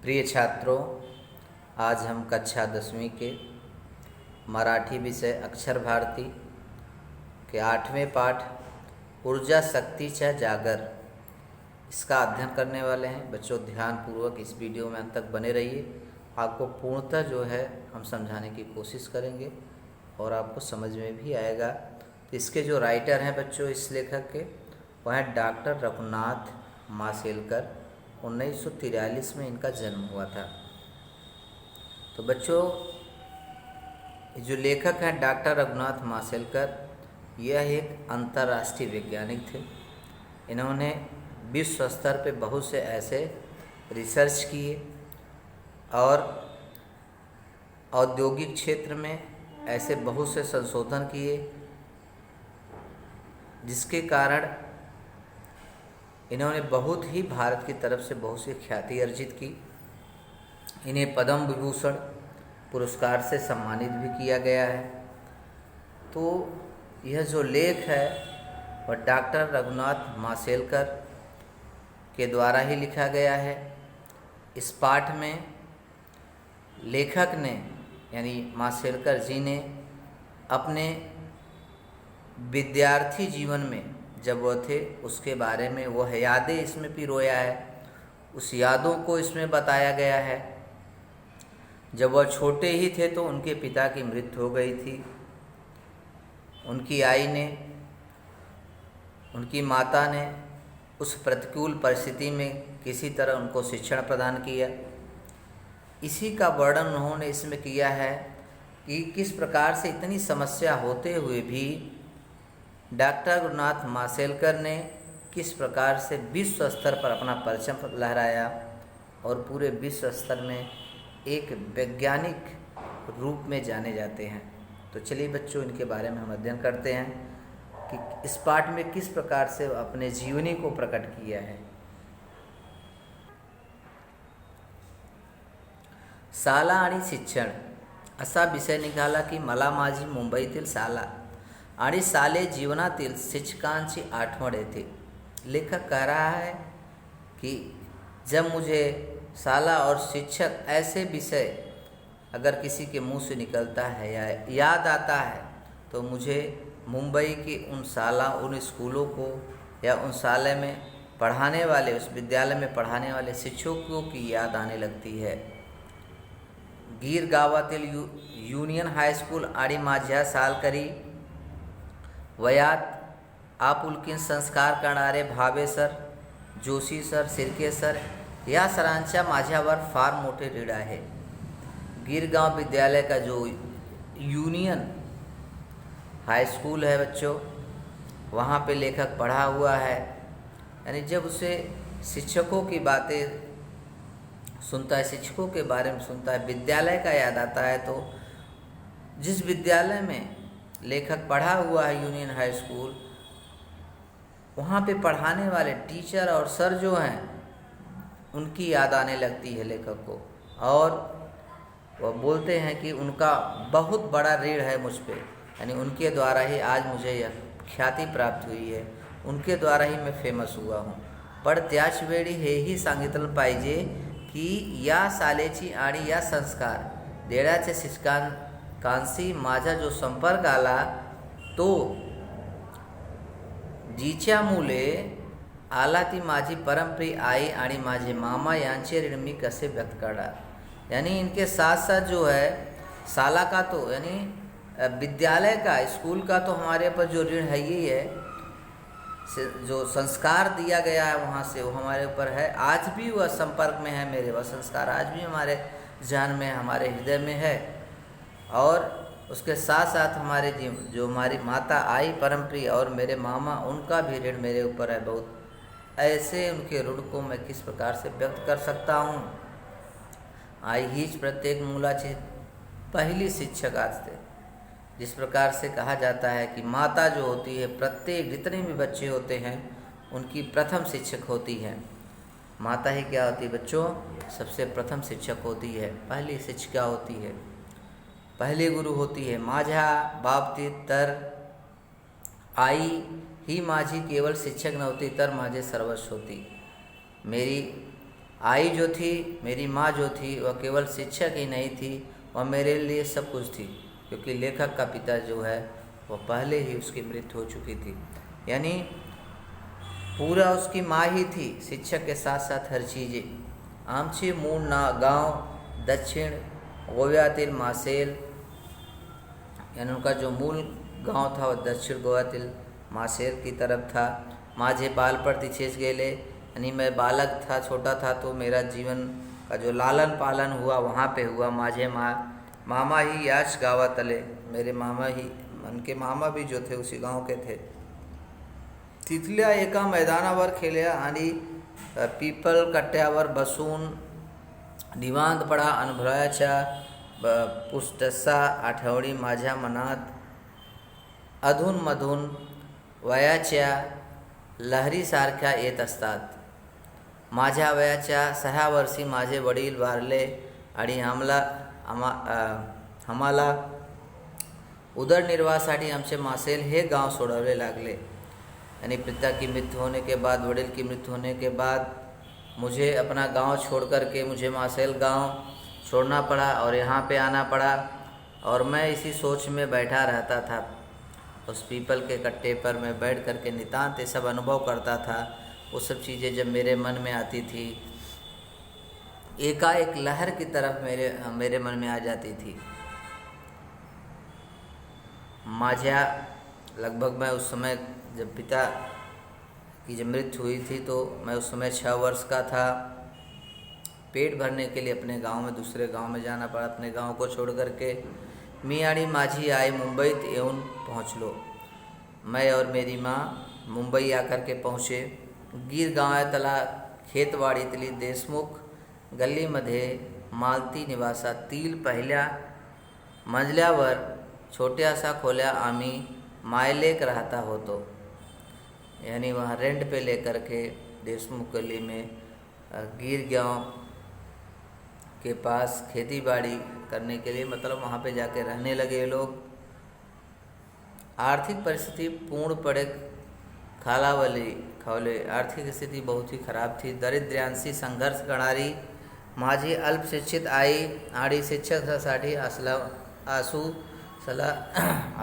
प्रिय छात्रों, आज हम कक्षा 10वीं के मराठी विषय अक्षर भारती के 8वें पाठ ऊर्जा शक्ति च जागर इसका अध्ययन करने वाले हैं। बच्चों, ध्यानपूर्वक इस वीडियो में अंत तक बने रहिए। आपको पूर्णतः जो है हम समझाने की कोशिश करेंगे और आपको समझ में भी आएगा। तो इसके जो राइटर हैं बच्चों, इस लेखक के, वह हैं डॉक्टर रघुनाथ माशेलकर। 1943 में इनका जन्म हुआ था। तो बच्चों, जो लेखक हैं डॉक्टर रघुनाथ माशेलकर, यह एक अंतर्राष्ट्रीय वैज्ञानिक थे। इन्होंने विश्व स्तर पे बहुत से ऐसे रिसर्च किए और औद्योगिक क्षेत्र में ऐसे बहुत से संशोधन किए, जिसके कारण इन्होंने बहुत ही भारत की तरफ से बहुत सी ख्याति अर्जित की। इन्हें पद्म विभूषण पुरस्कार से सम्मानित भी किया गया है। तो यह जो लेख है वह डॉक्टर रघुनाथ माशेलकर के द्वारा ही लिखा गया है। इस पाठ में लेखक ने यानी माशेलकर जी ने अपने विद्यार्थी जीवन में जब वह थे उसके बारे में वह यादें इसमें पिरोया है। उस यादों को इसमें बताया गया है। जब वह छोटे ही थे तो उनके पिता की मृत्यु हो गई थी। उनकी माता ने उस प्रतिकूल परिस्थिति में किसी तरह उनको शिक्षण प्रदान किया। इसी का वर्णन उन्होंने इसमें किया है कि किस प्रकार से इतनी समस्या होते हुए भी डॉक्टर रघुनाथ माशेलकर ने किस प्रकार से विश्व स्तर पर अपना परचम लहराया और पूरे विश्व स्तर में एक वैज्ञानिक रूप में जाने जाते हैं। तो चलिए बच्चों, इनके बारे में हम अध्ययन करते हैं कि इस पाठ में किस प्रकार से अपने जीवनी को प्रकट किया है। शाळा आणि शिक्षण असा विषय निघाला की मला माझी मुंबईतील शाळा आणि शालेय जीवनातील शिक्षकांची आठवण येते। लेखक कह रहा है कि जब मुझे शाला और शिक्षक ऐसे विषय अगर किसी के मुंह से निकलता है या याद आता है तो मुझे मुंबई की उन शाला, उन स्कूलों को या उन शाले में पढ़ाने वाले, उस विद्यालय में पढ़ाने वाले शिक्षकों की याद आने लगती है। गीर गावातील युनियन हायस्कूल आणि माझ्या सालकरी वयात आपुलकीन संस्कार करणारे भावे सर, जोशी सर, सिरके सर या सरांच्या माझ्यावर फार मोठे ऋण आहे। गिरगांव विद्यालय का जो यूनियन हाई स्कूल है बच्चों, वहाँ पे लेखक पढ़ा हुआ है। यानी जब उसे शिक्षकों की बातें सुनता है, शिक्षकों के बारे में सुनता है, विद्यालय का याद आता है, तो जिस विद्यालय में लेखक पढ़ा हुआ है यूनियन हाई स्कूल, वहाँ पे पढ़ाने वाले टीचर और सर जो हैं उनकी याद आने लगती है लेखक को। और वह बोलते हैं कि उनका बहुत बड़ा ऋण है मुझ पे, यानी उनके द्वारा ही आज मुझे यह ख्याति प्राप्त हुई है, उनके द्वारा ही मैं फेमस हुआ हूँ। पण त्याच वेळी हेही सांगितलं पाहिजे की या शालेची आणि या संस्कार देण्याच्या शिक्षकांशी माझा जो संपर्क आला तो जिच्यामुळे आला ती माझी परमप्रिय आई आणि माझे मामा यांचे ऋण मी कसे व्यक्त करणार। यानी इनके साथ साथ जो है शाला का तो यानी विद्यालय का, स्कूल का तो हमारे पर जो ऋण है यही है, जो संस्कार दिया गया है वहाँ से वो हमारे ऊपर है। आज भी वह संपर्क में है मेरे, वह संस्कार आज भी हमारे जान में, हमारे हृदय में है। और उसके साथ साथ हमारे जो हमारी माता आई परमप्रिय और मेरे मामा, उनका भी ऋण मेरे ऊपर है बहुत। ऐसे उनके ऋण को मैं किस प्रकार से व्यक्त कर सकता हूँ। आई हीच प्रत्येक मुलाची पहली शिक्षक असते। जिस प्रकार से कहा जाता है कि माता जो होती है, प्रत्येक जितने भी बच्चे होते हैं उनकी प्रथम शिक्षक होती है। माता ही क्या होती है बच्चों? सबसे प्रथम शिक्षक होती है, पहली शिक्षिका होती है, पहली गुरु होती है। माझ्या बाबतीत तर आई ही माझी केवल शिक्षक नव्हती तर माझे सर्वस्व होती। मेरी आई जो थी, मेरी माँ जो थी, वह केवल शिक्षक ही नहीं थी, वह मेरे लिए सब कुछ थी, क्योंकि लेखक का पिता जो है वह पहले ही उसकी मृत्यु हो चुकी थी। यानी पूरा उसकी माँ ही थी, शिक्षक के साथ साथ हर चीज़ें। आमचे मूळ गांव दक्षिण गोव्यातील मासेल, यानी उनका जो मूल गांव था वह दक्षिण गोव्यातील मासेल की तरफ था। माझे बालपण तिथेच गेले, यानी मैं बालक था, छोटा था, तो मेरा जीवन का जो लालन पालन हुआ वहाँ पे हुआ। माझे मामा ही याच गावातले, मेरे मामा ही, उनके मामा भी जो थे उसी गांव के थे। तिथल्या एका मैदानावर खेळल्या आणि पीपल कट्ट्यावर बसून निवांतपणा अनुभवाच्या पुष्टसा आठवणी माझ्या मनात अधूनमधून वयाच्या लहरीसारख्या येत असतात। माझ्या वयाच्या 6 वर्षी माझे वडील वारले आणि आम्हाला उदरनिर्वाहासाठी आमचे मासेल हे गांव सोडावे लागले। यानी पिता की मृत्यु होने के बाद, वडील की मृत्यु होने के बाद मुझे अपना गांव छोड़ कर के मुझे मासेल गांव छोड़ना पड़ा और यहाँ पे आना पड़ा। और मैं इसी सोच में बैठा रहता था, उस पीपल के कट्टे पर मैं बैठ कर के नितांत ये सब अनुभव करता था। वो सब चीज़ें जब मेरे मन में आती थी, एकाएक लहर की तरफ मेरे मन में आ जाती थी। माझ्या लगभग मैं उस समय जब पिता की जब मृत्यु हुई थी तो मैं उस समय 6 वर्ष का था। पेट भरने के लिए अपने गांव में दूसरे गांव में जाना पड़ा। अपने गांव को छोड़ करके मी आणि माझी आई मुंबईत येऊन पहुंचलो। मैं और मेरी माँ मुंबई आकर के पहुँचे। गीर गावातला खेतवाडीतली देशमुख गल्लीमध्ये मालती निवासातील पहिल्या मजल्यावर छोट्यासा खोल्या आम्ही मायलेक राहता होतो। यानी वहाँ रेंट पे लेकर के देशमुख गली में गीर गांव के पास खेती बाड़ी करने के लिए, मतलब वहाँ पे जाके रहने लगे लोग। आर्थिक परिस्थिति पूर्ण पड़े खावले, आर्थिक स्थिति बहुत ही खराब थी। दारिद्र्यांशी संघर्ष करणारी माझी अल्पशिक्षित आई आणि शिक्षकासाठी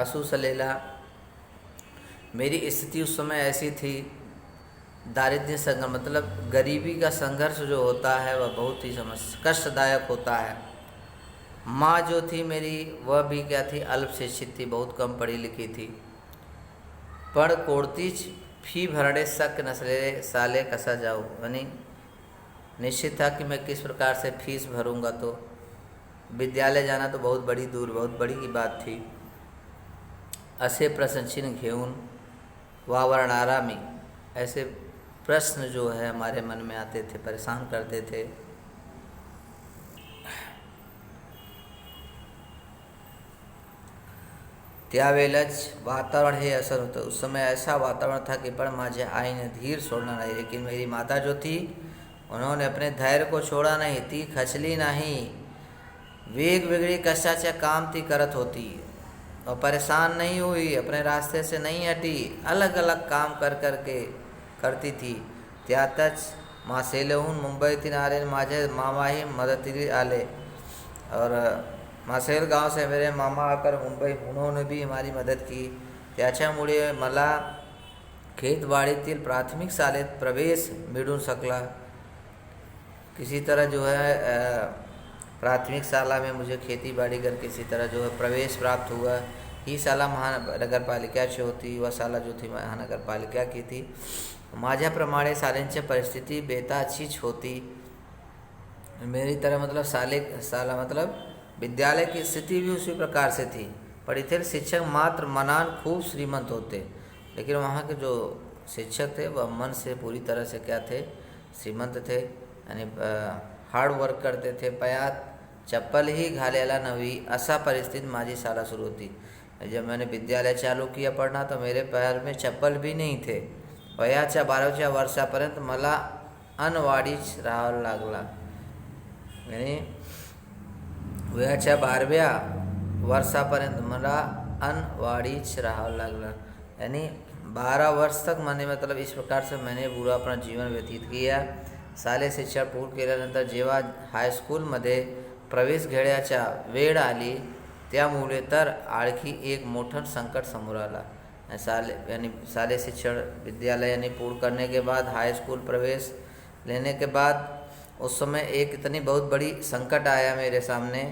आंसू सलेला। मेरी स्थिति उस समय ऐसी थी, दारिद्र्य संघर्ष मतलब गरीबी का संघर्ष जो होता है वह बहुत ही कष्टदायक होता है। माँ जो थी मेरी वह भी क्या थी, अल्पशिक्षित थी, बहुत कम पढ़ी लिखी थी। पण कोणतीच फी भरणे शक्य नसलेले साले कसा जाऊँ, यानी निश्चित था कि मैं किस प्रकार से फीस भरूंगा। तो विद्यालय जाना तो बहुत बड़ी की बात थी। असे प्रश्नचिन्ह घेऊन वावरणारा मी, ऐसे प्रश्न जो है हमारे मन में आते थे, परेशान करते थे। त्यावेळेलाच वातावरण हे असर होतं। उस समय ऐसा वातावरण था कि पर माझ्या आई ने धीर छोड़ना नहीं, लेकिन मेरी माता जो थी उन्होंने अपने धैर्य को छोड़ा नहीं, ती खचली नहीं। वेगवेगळी कष्टाचे काम ती करत होती और परेशान नहीं हुई, अपने रास्ते से नहीं हटी, अलग अलग काम कर करके करती थी। त्यातच मासेलहून मुंबईतील आले माझे मामाही मदतीला आले और मासेल गांव से मेरे मामा आकर मुंबई, उन्होंने भी हमारी मदद की। त्याच्यामुळे मला खेतवाडीतील प्राथमिक शाळेत प्रवेश मिळू सकला। किसी तरह जो है प्राथमिक शाला में मुझे खेती बाड़ी कर किसी तरह जो है प्रवेश प्राप्त हुआ। ही शाला महानगर पालिकाची होती, वह शाला जो थी महानगर पालिका की थी। माझ्याप्रमाणे शाळेंची परिस्थिती बेताचीच होती। मेरी तरह मतलब शाला मतलब विद्यालय की स्थिति भी उसी प्रकार से थी, पर इधर शिक्षक मात्र मनान खूब श्रीमंत होते, लेकिन वहाँ के जो शिक्षक थे वह मन से पूरी तरह से क्या थे, श्रीमंत थे। यानी हार्ड वर्क करते थे, पायात चप्पल ही घालायला नवी, असा परिस्थिति माझी शाला सुरू होती। जब मैंने विद्यालय चालू किया पढ़ना तो मेरे पैर में चप्पल भी नहीं थे। वयाच्या 12व्या वर्षापर्यंत मला अनवाडीच राहावं लागला। यानी वयाच्या 12व्या वर्षापर्यंत मला अनवाडीच राहावं लागला। यानी 12 वर्ष तक मैंने मतलब इस प्रकार से मैंने पूरा अपना जीवन व्यतीत किया। शालेय शिक्षण पूर्ण केल्यानंतर जेव्हा हायस्कूलमध्ये प्रवेश घेण्याच्या वेळ आली त्यामुळे तर आणखी एक मोठं संकट समोर आला। शालेय शिक्षण विद्यालय यानी पूर्ण करने के बाद हाई स्कूल प्रवेश लेने के बाद उस समय एक इतनी बहुत बड़ी संकट आया मेरे सामने।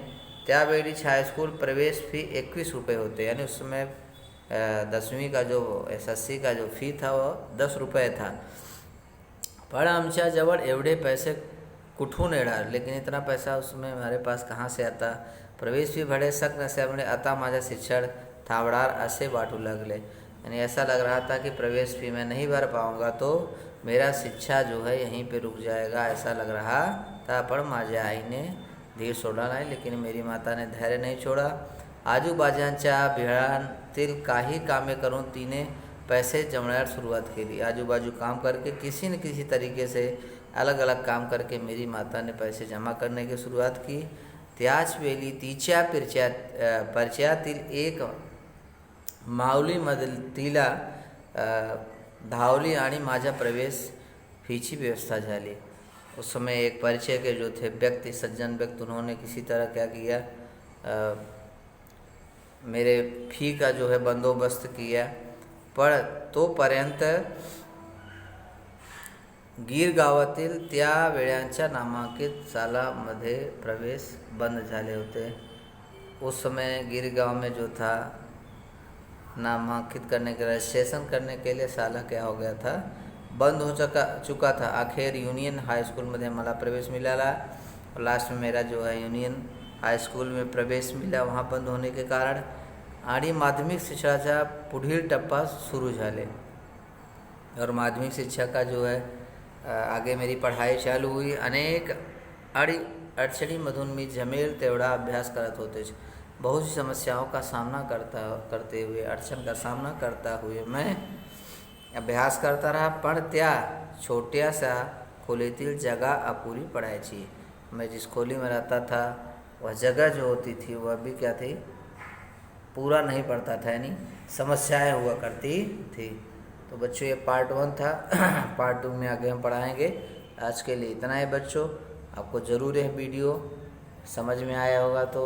त्यावेळी हाई स्कूल प्रवेश फी 21 रुपये होते, यानी उस समय 10वीं का जो SSC का जो फी था वो 10 रुपये था। पण आमच्याजवळ एवढे पैसे कुठून येणार, लेकिन इतना पैसा उसमें हमारे पास कहाँ से आता। प्रवेश फी भरे सक नसल्यामुळे आता माझं शिक्षण थांबणार असे वाटू लागले, यानी ऐसा लग रहा था कि प्रवेश फी मैं नहीं भर पाऊँगा तो मेरा शिक्षा जो है यहीं पे रुक जाएगा, ऐसा लग रहा था। पण माझ्या आईने धीर सोडला नाही, लेकिन मेरी माताने धैर्य नहीं छोड़ा। आजूबाजूच्या बिहारातील काही कामे करून तिने पैसे जमण्यास सुरुवात केली। आजूबाजू काम करके किसी न किसी तरीके से अलग अलग काम करके मेरी माता ने पैसे जमा करने की सुरुवात की। त्याच वेळी तिच्या परिचयातील एक माऊलीमधील तिला धावली आणि माझ्या प्रवेश फीची व्यवस्था झाली। उस समय एक परिचय के जो थे व्यक्ति, सज्जन व्यक्ति, उन्होंने किसी तरह क्या किया, मेरे फी का जो है बंदोबस्त किया। पण तोपर्यंत गीर गावातील त्या वेळांच्या नामांकित शालामध्ये प्रवेश बंद झाले होते। उस समय गिर गांव में जो था नामांकित करने के रजिस्ट्रेशन करने के लिए शाला क्या हो गया था, बंद हो चुका था। आखिर यूनियन हाई स्कूल मध्ये मला प्रवेश मिळाला और लास्ट में मेरा जो है यूनियन हाई स्कूल में प्रवेश मिला, वहाँ बंद होने के कारण आणि माध्यमिक शिक्षणाचा पुढील टप्पा सुरू झाले और माध्यमिक शिक्षा का जो है आगे मेरी पढ़ाई चालू हुई। अनेक अडचणीमधून मी जमेल तेवढा अभ्यास करत होते। बहुत सी समस्याओं का सामना करते हुए, अडचण का सामना करता हुए मैं अभ्यास करता रहा। पण त्या छोट्याशा खोलीतील जगह अपुरी पडायची। मैं जिस खोली में रहता था वह जगह जो होती थी वह भी क्या थी, पूरा नहीं पड़ता था, यानी समस्याएं हुआ करती थी। तो बच्चों ये पार्ट 1 था। पार्ट 2 में आगे हम पढ़ाएंगे। आज के लिए इतना है बच्चों। आपको ज़रूर यह वीडियो समझ में आया होगा तो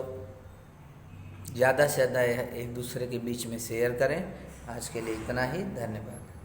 ज़्यादा से ज़्यादा एक दूसरे के बीच में शेयर करें। आज के लिए इतना ही, धन्यवाद।